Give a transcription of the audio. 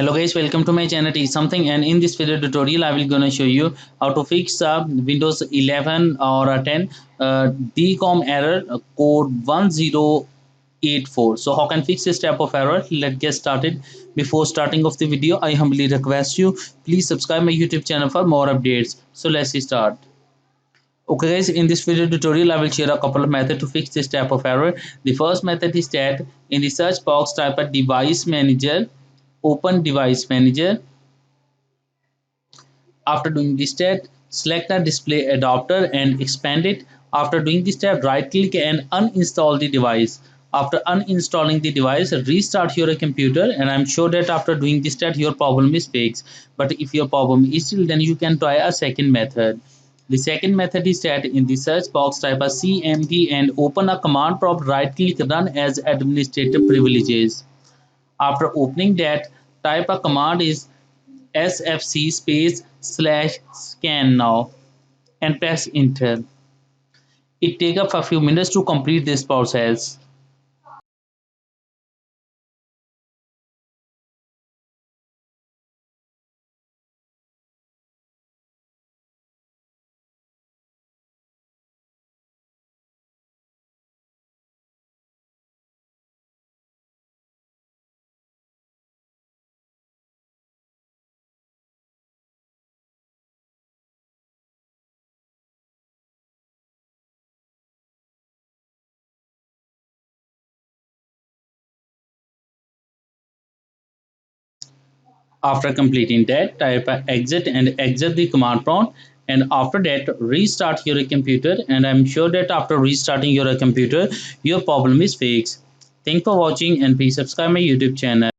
Hello guys, welcome to my channel Teach Something, and in this video tutorial I will gonna show you how to fix Windows 11 or 10 DCOM error code 1084. So how can fix this type of error? Let's get started. Before starting of the video, I humbly request you please subscribe my YouTube channel for more updates. So let's start. Okay guys, in this video tutorial I will share a couple of methods to fix this type of error. The first method is that in the search box type a device manager, open device manager. After doing this step, select the display adapter and expand it. After doing this step, right click and uninstall the device. After uninstalling the device, restart your computer, and I'm sure that after doing this step your problem is fixed. But if your problem is still, then you can try a second method. The second method is that in the search box type a CMD and open a command prompt, right click, run as administrative privileges. After opening that, type a command is sfc /scan now and press enter. It takes up a few minutes to complete this process. After completing that, type exit and exit the command prompt, and after that restart your computer, and I'm sure that after restarting your computer your problem is fixed. Thanks for watching and please subscribe my YouTube channel.